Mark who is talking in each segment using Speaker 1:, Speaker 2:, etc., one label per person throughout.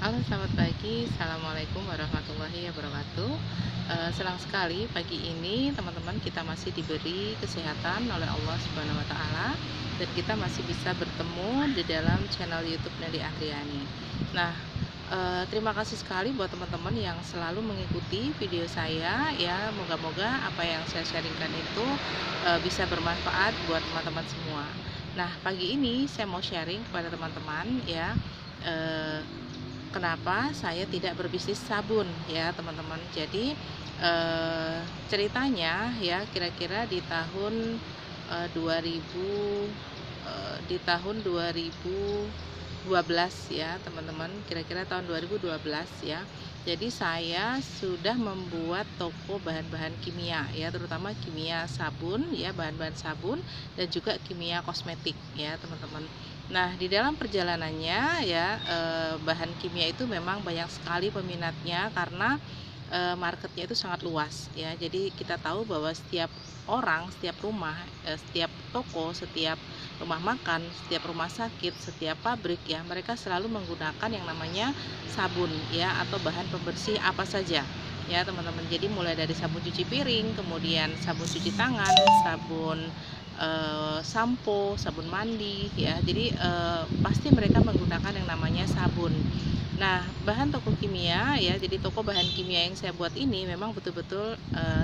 Speaker 1: Halo, selamat pagi. Assalamualaikum warahmatullahi wabarakatuh. Senang sekali pagi ini teman-teman kita masih diberi kesehatan oleh Allah Subhanahu wa taala dan kita masih bisa bertemu di dalam channel YouTube Nelly Andriani. Nah, terima kasih sekali buat teman-teman yang selalu mengikuti video saya ya. Moga-moga apa yang saya sharingkan itu bisa bermanfaat buat teman-teman semua. Nah, pagi ini saya mau sharing kepada teman-teman ya. eh, Kenapa saya tidak berbisnis sabun ya teman-teman. Jadi ceritanya ya kira-kira di tahun 2000 di tahun 2012 ya teman-teman, kira-kira tahun 2012 ya. Jadi saya sudah membuat toko bahan-bahan kimia ya, terutama kimia sabun ya, bahan-bahan sabun dan juga kimia kosmetik ya teman-teman. Nah, di dalam perjalanannya ya, bahan kimia itu memang banyak sekali peminatnya karena marketnya itu sangat luas ya. Jadi kita tahu bahwa setiap orang, setiap rumah, setiap toko, setiap rumah makan, setiap rumah sakit, setiap pabrik ya, mereka selalu menggunakan yang namanya sabun ya, atau bahan pembersih apa saja ya teman-teman. Jadi mulai dari sabun cuci piring, kemudian sabun cuci tangan, sabun sampo, sabun mandi ya. Jadi pasti mereka menggunakan yang namanya sabun. Nah, bahan toko kimia ya, jadi toko bahan kimia yang saya buat ini memang betul-betul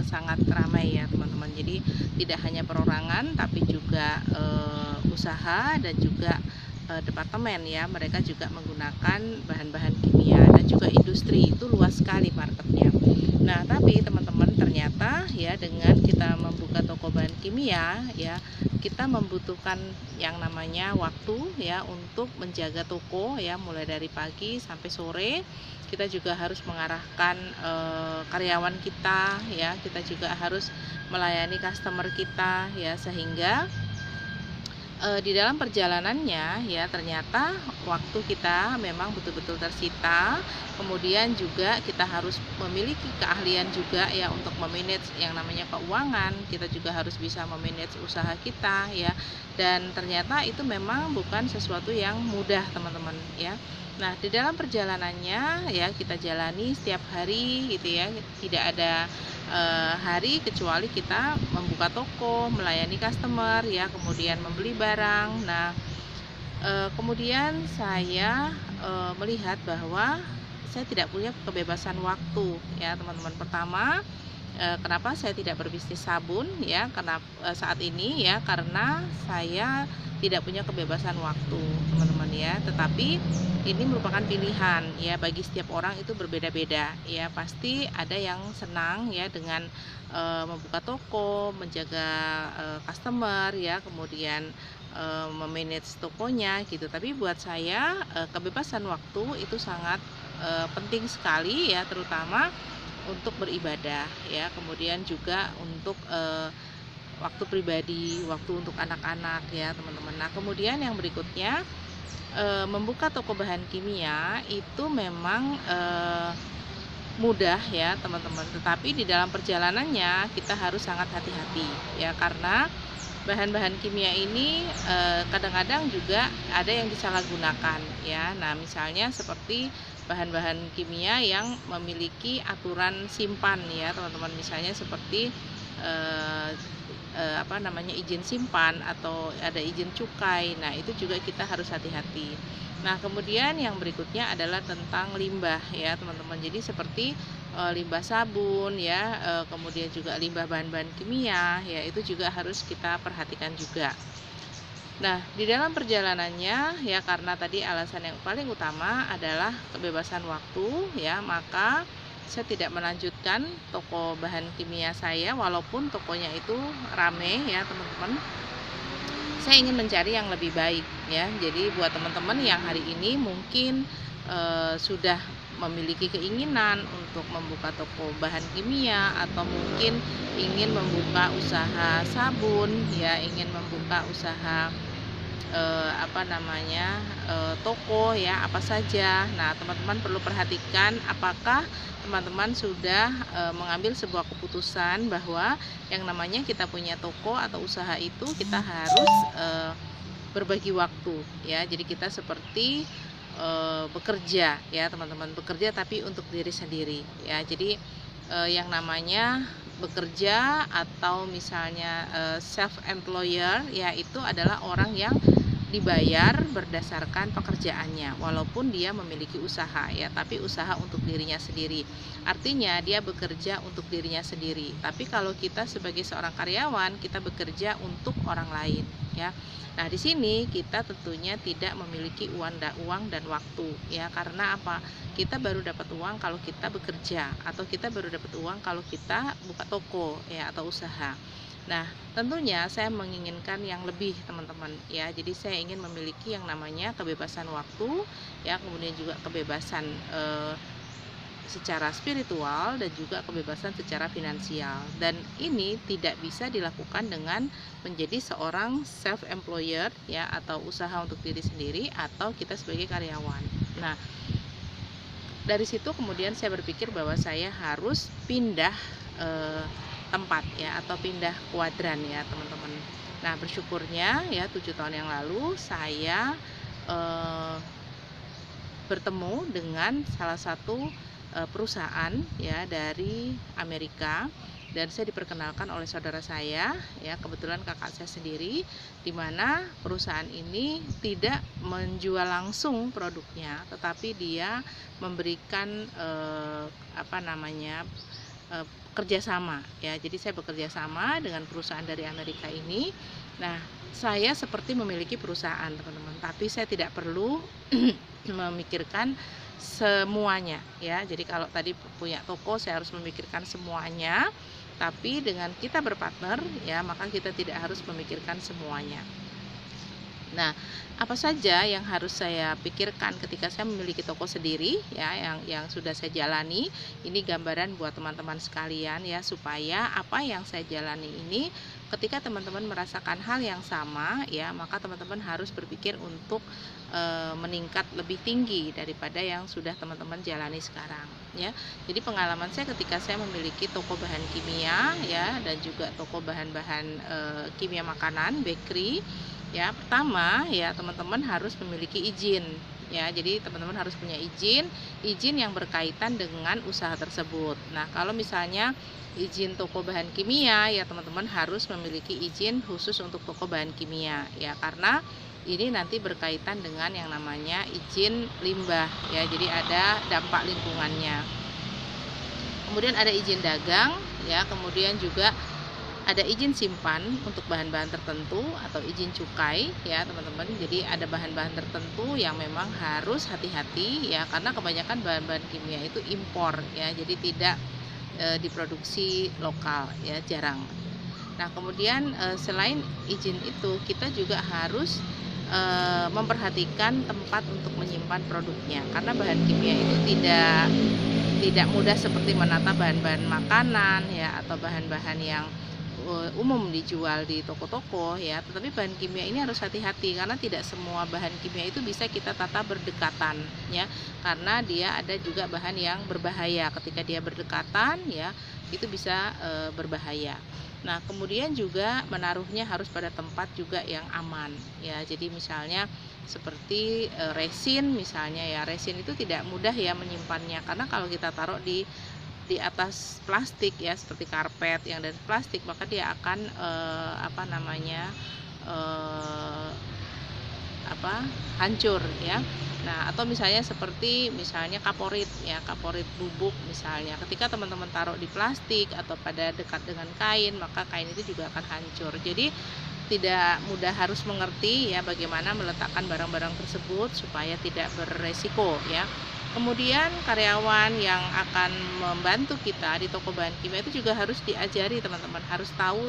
Speaker 1: sangat ramai ya teman-teman. Jadi tidak hanya perorangan tapi juga usaha dan juga departemen ya, mereka juga menggunakan bahan-bahan kimia dan juga industri, itu luas sekali marketnya. Nah, tapi teman-teman ternyata ya dengan kita membuka toko bahan kimia ya, kita membutuhkan yang namanya waktu ya untuk menjaga toko ya, mulai dari pagi sampai sore. Kita juga harus mengarahkan karyawan kita ya, kita juga harus melayani customer kita ya, sehingga di dalam perjalanannya ya ternyata waktu kita memang betul-betul tersita. Kemudian juga kita harus memiliki keahlian juga ya untuk memanage yang namanya keuangan. Kita juga harus bisa memanage usaha kita ya, dan ternyata itu memang bukan sesuatu yang mudah teman-teman ya. Nah, di dalam perjalanannya ya kita jalani setiap hari gitu ya, tidak ada hari kecuali kita membuka toko, melayani customer ya, kemudian membeli barang. Nah, kemudian saya melihat bahwa saya tidak punya kebebasan waktu ya teman-teman. Pertama, kenapa saya tidak berbisnis sabun ya, karena saat ini ya, karena saya tidak punya kebebasan waktu teman-teman ya. Tetapi ini merupakan pilihan ya, bagi setiap orang itu berbeda-beda ya. Pasti ada yang senang ya dengan membuka toko, menjaga customer ya, kemudian memanage tokonya gitu. Tapi buat saya kebebasan waktu itu sangat penting sekali ya, terutama untuk beribadah ya, kemudian juga untuk waktu pribadi, waktu untuk anak-anak ya teman-teman. Nah, kemudian yang berikutnya, membuka toko bahan kimia itu memang mudah ya teman-teman, tetapi di dalam perjalanannya kita harus sangat hati-hati ya, karena bahan-bahan kimia ini kadang-kadang juga ada yang disalahgunakan ya. Nah, misalnya seperti bahan-bahan kimia yang memiliki aturan simpan ya teman-teman, misalnya seperti eh, apa namanya, izin simpan atau ada izin cukai. Nah, itu juga kita harus hati-hati. Nah, kemudian yang berikutnya adalah tentang limbah ya teman-teman. Jadi seperti limbah sabun ya, kemudian juga limbah bahan-bahan kimia ya, itu juga harus kita perhatikan juga. Nah, di dalam perjalanannya ya, karena tadi alasan yang paling utama adalah kebebasan waktu ya, maka saya tidak melanjutkan toko bahan kimia saya walaupun tokonya itu rame ya teman-teman. Saya ingin mencari yang lebih baik ya. Jadi buat teman-teman yang hari ini mungkin sudah memiliki keinginan untuk membuka toko bahan kimia, atau mungkin ingin membuka usaha sabun ya, ingin membuka usaha apa namanya, toko ya, apa saja. Nah, teman-teman perlu perhatikan apakah teman-teman sudah mengambil sebuah keputusan bahwa yang namanya kita punya toko atau usaha itu kita harus berbagi waktu ya. Jadi kita seperti bekerja ya teman-teman, bekerja tapi untuk diri sendiri ya. Jadi yang namanya bekerja atau misalnya self employer ya, itu adalah orang yang dibayar berdasarkan pekerjaannya, walaupun dia memiliki usaha ya, tapi usaha untuk dirinya sendiri. Artinya dia bekerja untuk dirinya sendiri. Tapi kalau kita sebagai seorang karyawan, kita bekerja untuk orang lain ya. Nah, di sini kita tentunya tidak memiliki uang dan waktu ya. Karena apa? Kita baru dapat uang kalau kita bekerja, atau kita baru dapat uang kalau kita buka toko ya atau usaha. Nah, tentunya saya menginginkan yang lebih teman-teman ya. Jadi saya ingin memiliki yang namanya kebebasan waktu ya, kemudian juga kebebasan secara spiritual dan juga kebebasan secara finansial. Dan ini tidak bisa dilakukan dengan menjadi seorang self employer ya, atau usaha untuk diri sendiri, atau kita sebagai karyawan. Nah, dari situ kemudian saya berpikir bahwa saya harus pindah tempat ya, atau pindah kuadran ya teman-teman. Nah, bersyukurnya ya 7 tahun yang lalu saya bertemu dengan salah satu perusahaan ya dari Amerika, dan saya diperkenalkan oleh saudara saya ya, kebetulan kakak saya sendiri, di mana perusahaan ini tidak menjual langsung produknya, tetapi dia memberikan kerjasama ya. Jadi saya bekerja sama dengan perusahaan dari Amerika ini. Nah, saya seperti memiliki perusahaan teman-teman, tapi saya tidak perlu memikirkan semuanya ya. Jadi kalau tadi punya toko saya harus memikirkan semuanya, tapi dengan kita berpartner ya, maka kita tidak harus memikirkan semuanya. Nah, apa saja yang harus saya pikirkan ketika saya memiliki toko sendiri ya, yang sudah saya jalani. Ini gambaran buat teman-teman sekalian ya, supaya apa yang saya jalani ini, ketika teman-teman merasakan hal yang sama ya, maka teman-teman harus berpikir untuk meningkat lebih tinggi daripada yang sudah teman-teman jalani sekarang ya. Jadi pengalaman saya ketika saya memiliki toko bahan kimia ya, dan juga toko bahan-bahan kimia makanan, bakery ya. Pertama ya, teman-teman harus memiliki izin ya. Jadi teman-teman harus punya izin yang berkaitan dengan usaha tersebut. Nah, kalau misalnya izin toko bahan kimia ya, teman-teman harus memiliki izin khusus untuk toko bahan kimia ya, karena ini nanti berkaitan dengan yang namanya izin limbah ya. Jadi ada dampak lingkungannya. Kemudian ada izin dagang ya, kemudian juga ada izin simpan untuk bahan-bahan tertentu, atau izin cukai ya teman-teman. Jadi ada bahan-bahan tertentu yang memang harus hati-hati ya, karena kebanyakan bahan-bahan kimia itu impor ya, jadi tidak diproduksi lokal ya, jarang. Nah, kemudian selain izin itu, kita juga harus memperhatikan tempat untuk menyimpan produknya, karena bahan kimia itu tidak mudah seperti menata bahan-bahan makanan ya, atau bahan-bahan yang umum dijual di toko-toko ya. Tetapi bahan kimia ini harus hati-hati, karena tidak semua bahan kimia itu bisa kita tata berdekatan ya, karena dia ada juga bahan yang berbahaya. Ketika dia berdekatan ya, itu bisa berbahaya. Nah, kemudian juga menaruhnya harus pada tempat juga yang aman ya. Jadi misalnya seperti resin misalnya ya, resin itu tidak mudah ya menyimpannya, karena kalau kita taruh di atas plastik ya, seperti karpet yang dari plastik, maka dia akan hancur ya. Nah, atau misalnya seperti kaporit ya, kaporit bubuk misalnya, ketika teman-teman taruh di plastik atau pada dekat dengan kain, maka kain itu juga akan hancur. Jadi tidak mudah, harus mengerti ya bagaimana meletakkan barang-barang tersebut supaya tidak beresiko ya. Kemudian karyawan yang akan membantu kita di toko bahan kimia itu juga harus diajari teman-teman, harus tahu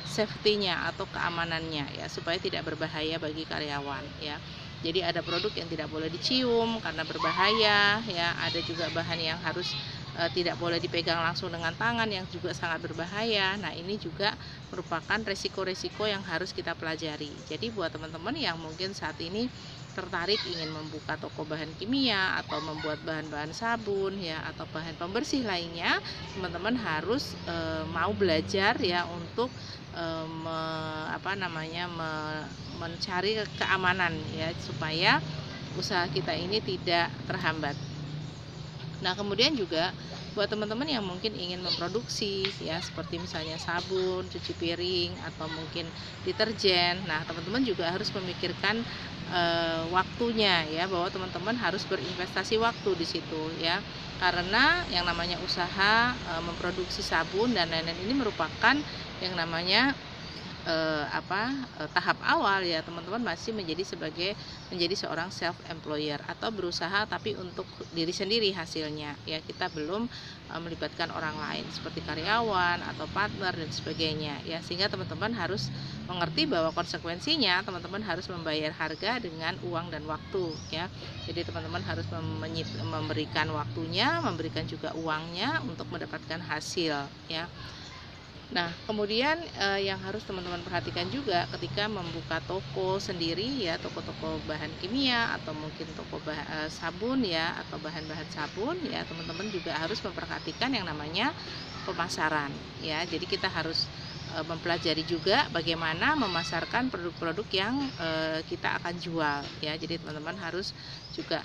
Speaker 1: safety-nya atau keamanannya ya, supaya tidak berbahaya bagi karyawan ya. Jadi ada produk yang tidak boleh dicium karena berbahaya ya, ada juga bahan yang harus tidak boleh dipegang langsung dengan tangan yang juga sangat berbahaya. Nah, ini juga merupakan resiko-resiko yang harus kita pelajari. Jadi buat teman-teman yang mungkin saat ini tertarik ingin membuka toko bahan kimia atau membuat bahan-bahan sabun ya, atau bahan pembersih lainnya, teman-teman harus mau belajar ya untuk mencari keamanan ya, supaya usaha kita ini tidak terhambat. Nah, kemudian juga buat teman-teman yang mungkin ingin memproduksi ya, seperti misalnya sabun, cuci piring, atau mungkin deterjen. Nah, teman-teman juga harus memikirkan waktunya ya, bahwa teman-teman harus berinvestasi waktu di situ ya. Karena yang namanya usaha memproduksi sabun dan lain-lain ini merupakan yang namanya tahap awal ya, teman-teman masih menjadi seorang self employer atau berusaha tapi untuk diri sendiri hasilnya ya. Kita belum melibatkan orang lain seperti karyawan atau partner dan sebagainya ya, sehingga teman-teman harus mengerti bahwa konsekuensinya teman-teman harus membayar harga dengan uang dan waktu ya. Jadi teman-teman harus memberikan waktunya, memberikan juga uangnya untuk mendapatkan hasil ya. Nah, kemudian yang harus teman-teman perhatikan juga ketika membuka toko sendiri ya, toko-toko bahan kimia atau mungkin toko sabun ya, atau bahan-bahan sabun ya, teman-teman juga harus memperhatikan yang namanya pemasaran ya. Jadi kita harus mempelajari juga bagaimana memasarkan produk-produk yang kita akan jual ya. Jadi teman-teman harus juga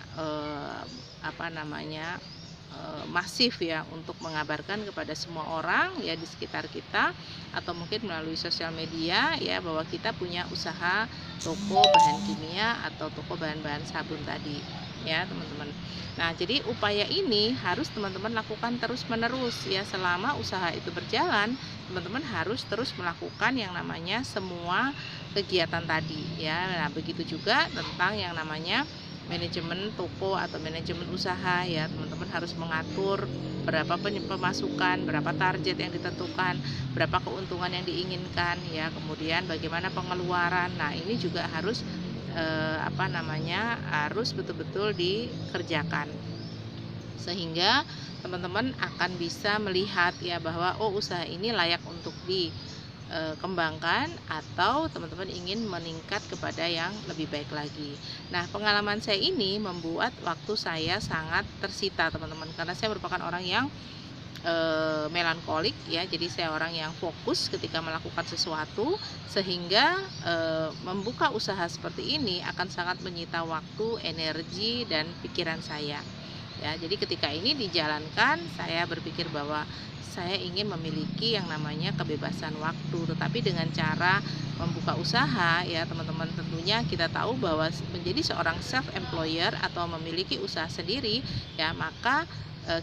Speaker 1: masif ya, untuk mengabarkan kepada semua orang ya di sekitar kita, atau mungkin melalui sosial media ya, bahwa kita punya usaha toko bahan kimia atau toko bahan-bahan sabun tadi ya, teman-teman. Nah, jadi upaya ini harus teman-teman lakukan terus-menerus ya, selama usaha itu berjalan. Teman-teman harus terus melakukan yang namanya semua kegiatan tadi ya. Nah, begitu juga tentang yang namanya manajemen toko atau manajemen usaha ya, teman-teman harus mengatur berapa pemasukan, berapa target yang ditentukan, berapa keuntungan yang diinginkan ya, kemudian bagaimana pengeluaran. Nah, ini juga harus harus betul-betul dikerjakan, sehingga teman-teman akan bisa melihat ya bahwa usaha ini layak untuk kembangkan, atau teman-teman ingin meningkat kepada yang lebih baik lagi. Nah, pengalaman saya ini membuat waktu saya sangat tersita, teman-teman, karena saya merupakan orang yang melankolik ya. Jadi saya orang yang fokus ketika melakukan sesuatu, sehingga membuka usaha seperti ini akan sangat menyita waktu, energi, dan pikiran saya ya. Jadi ketika ini dijalankan, saya berpikir bahwa saya ingin memiliki yang namanya kebebasan waktu, tetapi dengan cara membuka usaha ya, teman-teman. Tentunya kita tahu bahwa menjadi seorang self employer atau memiliki usaha sendiri ya, maka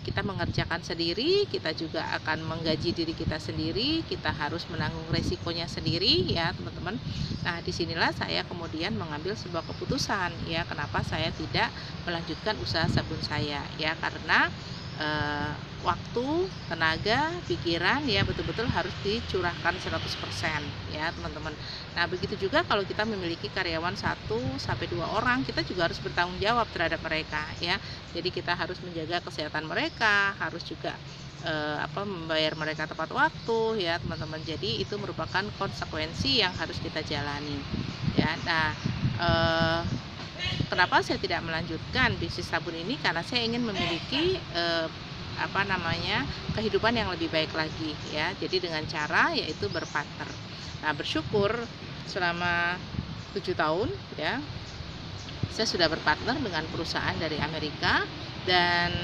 Speaker 1: kita mengerjakan sendiri, kita juga akan menggaji diri kita sendiri, kita harus menanggung resikonya sendiri ya, teman-teman. Nah, disinilah saya kemudian mengambil sebuah keputusan ya, kenapa saya tidak melanjutkan usaha sabun saya ya, karena waktu, tenaga, pikiran ya betul-betul harus dicurahkan 100% ya, teman-teman. Nah, begitu juga kalau kita memiliki karyawan 1-2 orang, kita juga harus bertanggung jawab terhadap mereka ya. Jadi kita harus menjaga kesehatan mereka, harus juga membayar mereka tepat waktu ya, teman-teman. Jadi itu merupakan konsekuensi yang harus kita jalani ya. Nah, kenapa saya tidak melanjutkan bisnis sabun ini? Karena saya ingin memiliki kehidupan yang lebih baik lagi ya. Jadi dengan cara yaitu berpartner. Nah, bersyukur selama 7 tahun ya, saya sudah berpartner dengan perusahaan dari Amerika, dan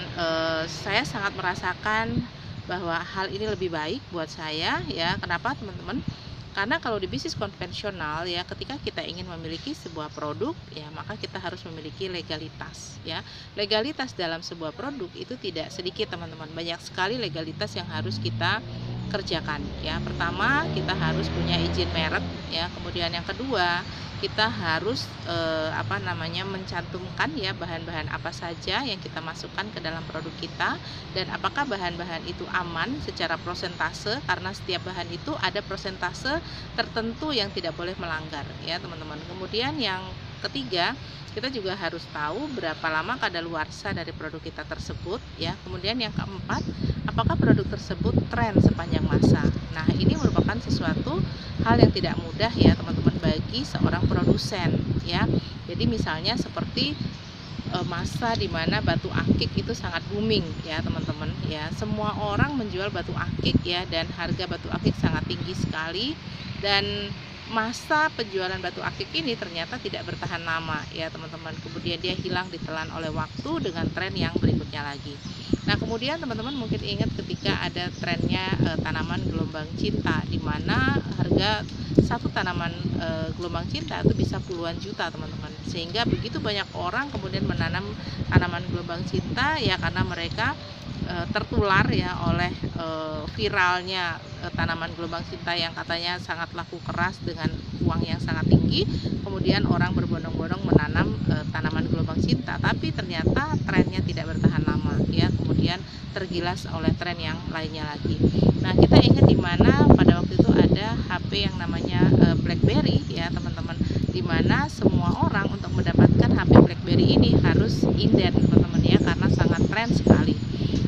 Speaker 1: saya sangat merasakan bahwa hal ini lebih baik buat saya ya. Kenapa, teman-teman? Karena kalau di bisnis konvensional ya, ketika kita ingin memiliki sebuah produk ya, maka kita harus memiliki legalitas ya. Legalitas dalam sebuah produk itu tidak sedikit, teman-teman. Banyak sekali legalitas yang harus kita kerjakan ya. Pertama, kita harus punya izin merek ya. Kemudian yang kedua, kita harus mencantumkan ya bahan-bahan apa saja yang kita masukkan ke dalam produk kita, dan apakah bahan-bahan itu aman secara prosentase, karena setiap bahan itu ada prosentase tertentu yang tidak boleh melanggar ya, teman-teman. Kemudian yang ketiga, kita juga harus tahu berapa lama kadaluarsa dari produk kita tersebut ya. Kemudian yang keempat, apakah produk tersebut tren sepanjang masa. Nah, ini merupakan sesuatu hal yang tidak mudah ya, teman-teman, bagi seorang produsen ya. Jadi misalnya seperti masa dimana batu akik itu sangat booming ya, teman-teman ya. Semua orang menjual batu akik ya, dan harga batu akik sangat tinggi sekali, dan masa penjualan batu akik ini ternyata tidak bertahan lama ya teman-teman. Kemudian dia hilang ditelan oleh waktu dengan tren yang berikutnya lagi. Nah kemudian teman-teman mungkin ingat ketika ada trennya tanaman gelombang cinta, di mana harga satu tanaman gelombang cinta itu bisa puluhan juta teman-teman. Sehingga begitu banyak orang kemudian menanam tanaman gelombang cinta ya, karena mereka tertular ya oleh viralnya tanaman gelombang cinta yang katanya sangat laku keras dengan uang yang sangat tinggi. Kemudian orang berbondong-bondong menanam tanaman gelombang cinta, tapi ternyata trennya tidak bertahan lama ya, kemudian tergilas oleh tren yang lainnya lagi. Nah kita ingat di mana pada waktu itu ada HP yang namanya BlackBerry ya teman-teman, di mana semua orang untuk mendapatkan HP BlackBerry ini harus inden teman-teman ya, karena sangat tren sekali.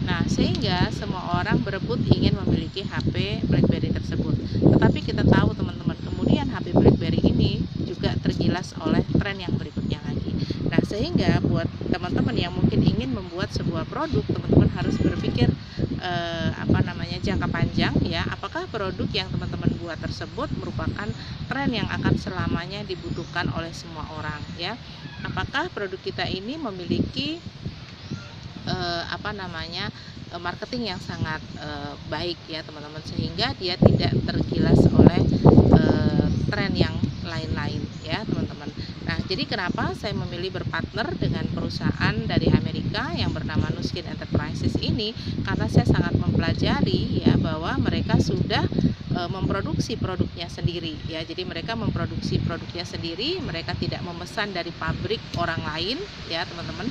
Speaker 1: Nah, sehingga semua orang berebut ingin memiliki HP BlackBerry tersebut. Tetapi kita tahu teman-teman, kemudian HP BlackBerry ini juga tergilas oleh tren yang berikutnya lagi. Nah, sehingga buat teman-teman yang mungkin ingin membuat sebuah produk, teman-teman harus berpikir jangka panjang ya. Apakah produk yang teman-teman buat tersebut merupakan tren yang akan selamanya dibutuhkan oleh semua orang ya. Apakah produk kita ini memiliki marketing yang sangat baik ya teman-teman, sehingga dia tidak tergilas oleh tren yang lain-lain ya teman-teman. Nah jadi kenapa saya memilih berpartner dengan perusahaan dari Amerika yang bernama Nuskin Enterprises ini, karena saya sangat mempelajari ya bahwa mereka sudah memproduksi produknya sendiri ya. Jadi mereka memproduksi produknya sendiri, mereka tidak memesan dari pabrik orang lain ya teman-teman,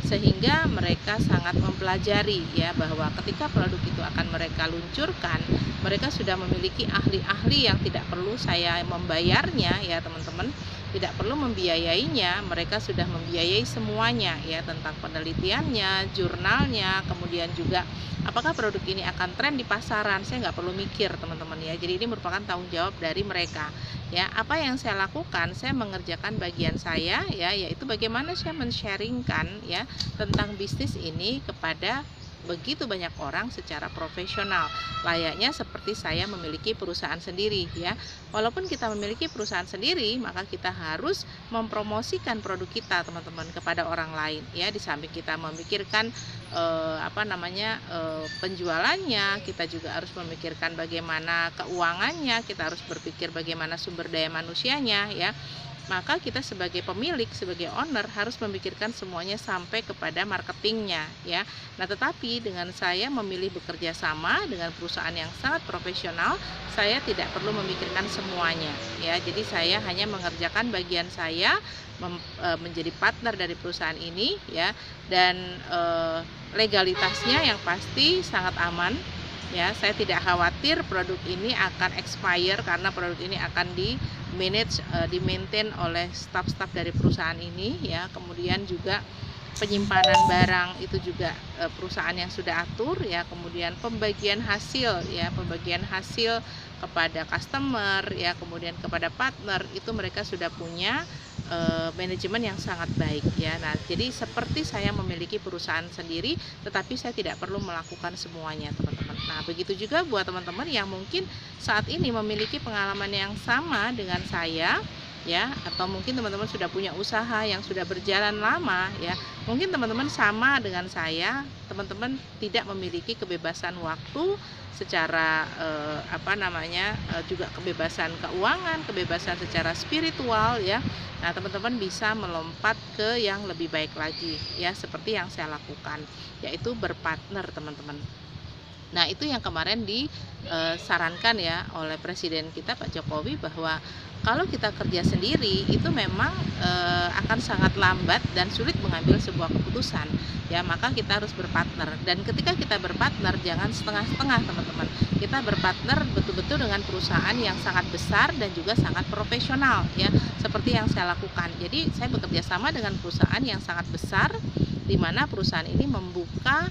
Speaker 1: sehingga mereka sangat mempelajari ya bahwa ketika produk itu akan mereka luncurkan, mereka sudah memiliki ahli-ahli yang tidak perlu saya membayarnya ya teman-teman, tidak perlu membiayainya, mereka sudah membiayai semuanya ya, tentang penelitiannya, jurnalnya, kemudian juga apakah produk ini akan tren di pasaran, saya nggak perlu mikir teman-teman ya. Jadi ini merupakan tanggung jawab dari mereka ya. Apa yang saya lakukan, saya mengerjakan bagian saya ya, yaitu bagaimana saya men-sharingkan ya tentang bisnis ini kepada begitu banyak orang secara profesional, layaknya seperti saya memiliki perusahaan sendiri ya. Walaupun kita memiliki perusahaan sendiri, maka kita harus mempromosikan produk kita teman-teman kepada orang lain ya. Di samping kita memikirkan penjualannya, kita juga harus memikirkan bagaimana keuangannya, kita harus berpikir bagaimana sumber daya manusianya ya. Maka kita sebagai pemilik, sebagai owner harus memikirkan semuanya sampai kepada marketingnya ya. Nah tetapi dengan saya memilih bekerja sama dengan perusahaan yang sangat profesional, saya tidak perlu memikirkan semuanya ya. Jadi saya hanya mengerjakan bagian saya, menjadi partner dari perusahaan ini ya. Dan legalitasnya yang pasti sangat aman ya. Saya tidak khawatir produk ini akan expire, karena produk ini akan di maintain oleh staf-staf dari perusahaan ini ya. Kemudian juga penyimpanan barang itu juga perusahaan yang sudah atur ya. Kemudian pembagian hasil ya, pembagian hasil kepada customer ya, kemudian kepada partner, itu mereka sudah punya manajemen yang sangat baik ya. Nah jadi seperti saya memiliki perusahaan sendiri, tetapi saya tidak perlu melakukan semuanya teman-teman. Nah begitu juga buat teman-teman yang mungkin saat ini memiliki pengalaman yang sama dengan saya ya, atau mungkin teman-teman sudah punya usaha yang sudah berjalan lama ya. Mungkin teman-teman sama dengan saya, teman-teman tidak memiliki kebebasan waktu secara juga kebebasan keuangan, kebebasan secara spiritual ya. Nah teman-teman bisa melompat ke yang lebih baik lagi ya, seperti yang saya lakukan, yaitu berpartner teman-teman. Nah itu yang kemarin disarankan ya oleh Presiden kita Pak Jokowi, bahwa kalau kita kerja sendiri itu memang akan sangat lambat dan sulit mengambil sebuah keputusan ya. Maka kita harus berpartner, dan ketika kita berpartner jangan setengah-setengah teman-teman. Kita berpartner betul-betul dengan perusahaan yang sangat besar dan juga sangat profesional ya, seperti yang saya lakukan. Jadi saya bekerja sama dengan perusahaan yang sangat besar, di mana perusahaan ini membuka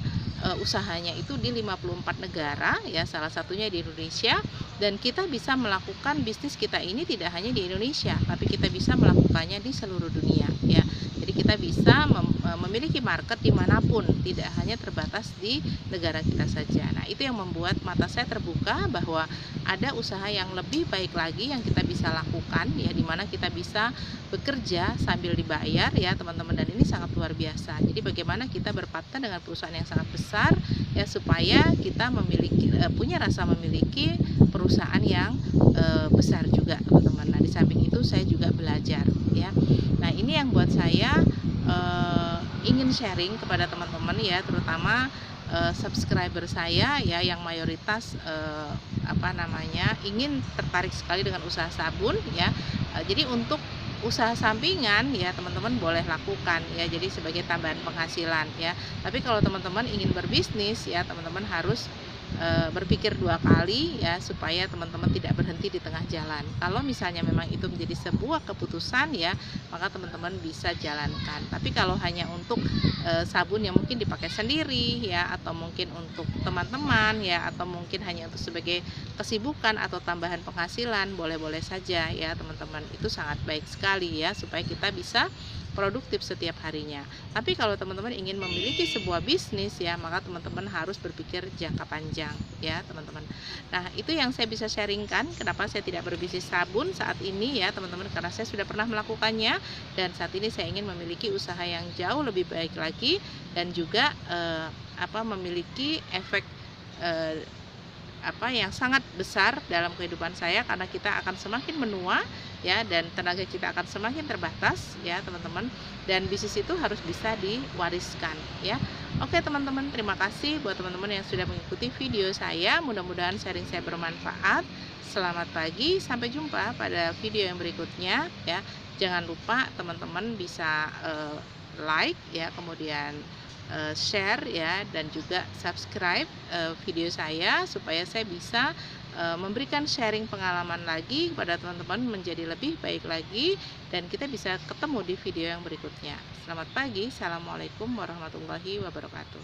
Speaker 1: usahanya itu di 54 negara ya, salah satunya di Indonesia. Dan kita bisa melakukan bisnis kita ini tidak hanya di Indonesia, tapi kita bisa melakukannya di seluruh dunia ya. Jadi kita bisa memiliki market dimanapun, tidak hanya terbatas di negara kita saja. Nah, itu yang membuat mata saya terbuka bahwa ada usaha yang lebih baik lagi yang kita bisa lakukan, ya, dimana kita bisa bekerja sambil dibayar, ya teman-teman, dan ini sangat luar biasa. Jadi bagaimana kita berpartner dengan perusahaan yang sangat besar, ya, supaya kita memiliki punya rasa memiliki perusahaan yang besar juga, teman-teman. Nah, di samping itu saya juga belajar, ya. Nah, ini yang buat saya ingin sharing kepada teman-teman, ya, terutama subscriber saya, ya, yang mayoritas ingin tertarik sekali dengan usaha sabun, ya. Jadi untuk usaha sampingan, ya, teman-teman boleh lakukan, ya, jadi sebagai tambahan penghasilan, ya. Tapi kalau teman-teman ingin berbisnis, ya, teman-teman harus berpikir 2 kali, ya, supaya teman-teman tidak berhenti di tengah jalan. Kalau misalnya memang itu menjadi sebuah keputusan, ya, maka teman-teman bisa jalankan. Tapi kalau hanya untuk sabun yang mungkin dipakai sendiri, ya, atau mungkin untuk teman-teman, ya, atau mungkin hanya untuk sebagai kesibukan atau tambahan penghasilan, boleh-boleh saja, ya, teman-teman. Itu sangat baik sekali, ya, supaya kita bisa produktif setiap harinya. Tapi kalau teman-teman ingin memiliki sebuah bisnis, ya, maka teman-teman harus berpikir jangka panjang, ya, teman-teman. Nah, itu yang saya bisa sharingkan kenapa saya tidak berbisnis sabun saat ini, ya, teman-teman, karena saya sudah pernah melakukannya dan saat ini saya ingin memiliki usaha yang jauh lebih baik lagi dan juga memiliki efek yang sangat besar dalam kehidupan saya, karena kita akan semakin menua, ya, dan tenaga kita akan semakin terbatas, ya, teman-teman, dan bisnis itu harus bisa diwariskan, ya. Oke, teman-teman, terima kasih buat teman-teman yang sudah mengikuti video saya. Mudah-mudahan sharing saya bermanfaat. Selamat pagi, sampai jumpa pada video yang berikutnya, ya. Jangan lupa teman-teman bisa like, ya, kemudian share, ya, dan juga subscribe video saya supaya saya bisa memberikan sharing pengalaman lagi kepada teman-teman menjadi lebih baik lagi dan kita bisa ketemu di video yang berikutnya. Selamat pagi, assalamualaikum warahmatullahi wabarakatuh.